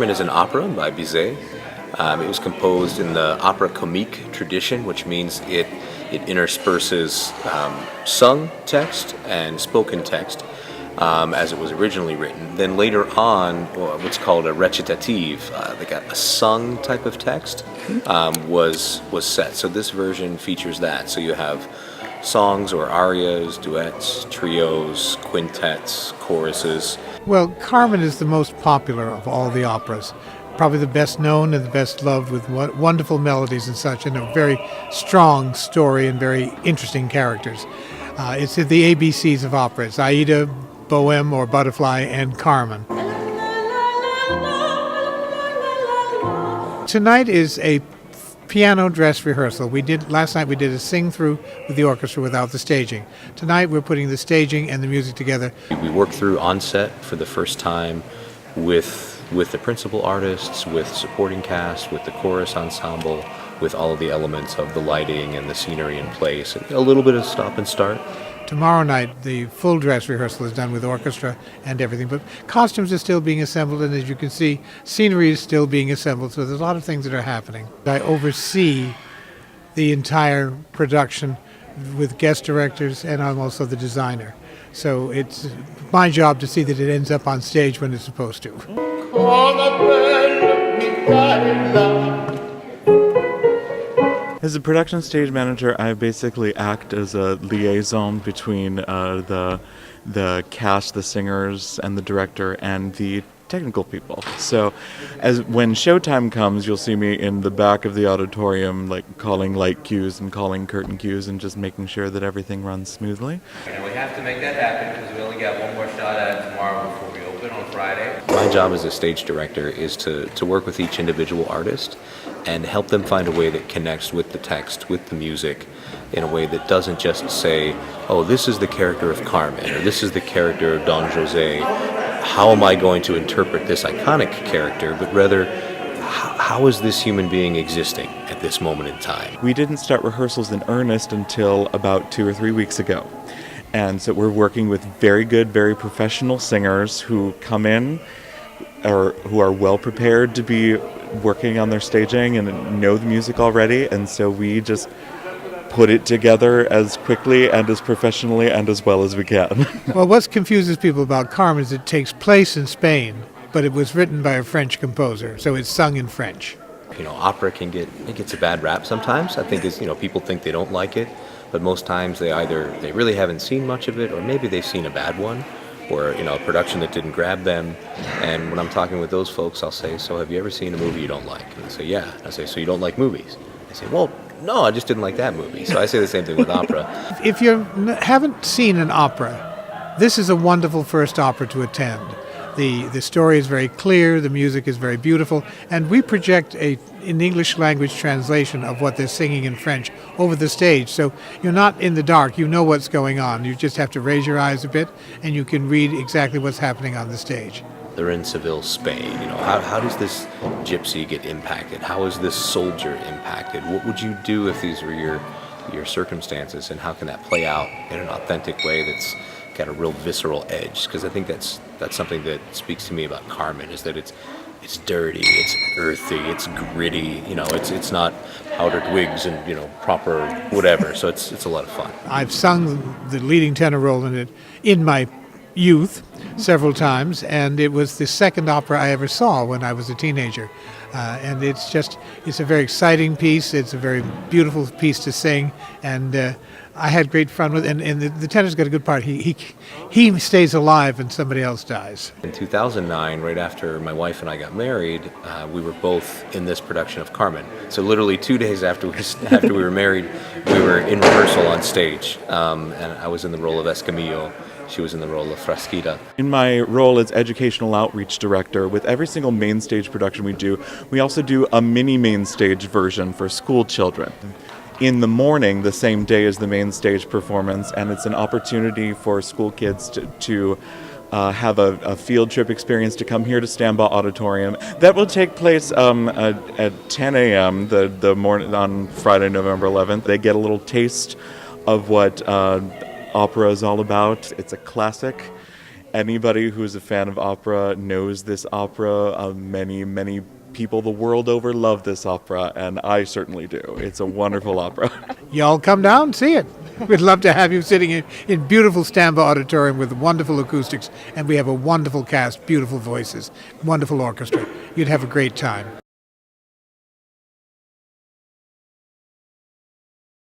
Carmen is an opera by Bizet. It was composed in the opera comique tradition, which means it intersperses sung text and spoken text as it was originally written. Then later on, what's called a recitative, like a sung type of text, was set. So this version features that. So you have songs or arias, duets, trios, quintets, choruses. Well, Carmen is the most popular of all the operas. Probably the best known and the best loved, with wonderful melodies and such, and a very strong story and very interesting characters. It's the ABCs of opera. It's Aida, Bohème or Butterfly, and Carmen. Tonight is a piano dress rehearsal. Last night we did a sing-through with the orchestra without the staging. Tonight we're putting the staging and the music together. We worked through on set for the first time with the principal artists, with supporting cast, with the chorus ensemble, with all of the elements of the lighting and the scenery in place, and a little bit of stop and start. Tomorrow night, the full dress rehearsal is done with orchestra and everything, but costumes are still being assembled, and as you can see, scenery is still being assembled, so there's a lot of things that are happening. I oversee the entire production with guest directors, and I'm also the designer. So it's my job to see that it ends up on stage when it's supposed to. As a production stage manager, I basically act as a liaison between the cast, the singers, and the director, and the technical people. So when showtime comes, you'll see me in the back of the auditorium, like calling light cues and calling curtain cues and just making sure that everything runs smoothly. And we have to make that happen because we only got one more shot at it tomorrow before we open on Friday. My job as a stage director is to work with each individual artist and help them find a way that connects with the text, with the music, in a way that doesn't just say, oh, this is the character of Carmen, or this is the character of Don Jose. How am I going to interpret this iconic character? But rather, how is this human being existing at this moment in time? We didn't start rehearsals in earnest until about 2 or 3 weeks ago. And so we're working with very good, very professional singers who come in, or who are well prepared to be working on their staging and know the music already, and so we just put it together as quickly and as professionally and as well as we can. Well, what confuses people about Carmen is it takes place in Spain, but it was written by a French composer, so it's sung in French. Opera gets a bad rap sometimes. I think people think they don't like it, but most times they really haven't seen much of it, or maybe they've seen a bad one, or a production that didn't grab them. And when I'm talking with those folks, I'll say, so have you ever seen a movie you don't like? And they say, yeah. I say, so you don't like movies? They say, well, no, I just didn't like that movie. So I say the same thing with opera. If you haven't seen an opera, this is a wonderful first opera to attend. The story is very clear, the music is very beautiful, and we project an English language translation of what they're singing in French over the stage. So you're not in the dark, you know what's going on. You just have to raise your eyes a bit and you can read exactly what's happening on the stage. They're in Seville, Spain. How does this gypsy get impacted? How is this soldier impacted? What would you do if these were your circumstances, and how can that play out in an authentic way that's got a real visceral edge? Because I think that's something that speaks to me about Carmen, is that it's dirty, it's earthy, it's gritty. It's not powdered wigs and proper whatever. So it's a lot of fun. I've sung the leading tenor role in it in my youth several times, and it was the second opera I ever saw when I was a teenager. And it's a very exciting piece. It's a very beautiful piece to sing, and I had great fun with it. And the tenor's got a good part. He stays alive and somebody else dies. In 2009, right after my wife and I got married, we were both in this production of Carmen. So literally 2 days after we were married, we were in rehearsal on stage, and I was in the role of Escamillo. She was in the role of Frasquita. In my role as educational outreach director, with every single main stage production we do, we also do a mini main stage version for school children. In the morning, the same day as the main stage performance, and it's an opportunity for school kids to have a field trip experience, to come here to Stambaugh Auditorium. That will take place at 10 a.m. the morning on Friday, November 11th. They get a little taste of what opera is all about. It's a classic, Anybody who's a fan of opera knows this opera. Many people the world over love this opera, and I certainly do. It's a wonderful opera. Y'all come down, see it. We'd love to have you sitting in beautiful Stambaugh Auditorium with wonderful acoustics, and we have a wonderful cast, beautiful voices, wonderful orchestra. You'd have a great time.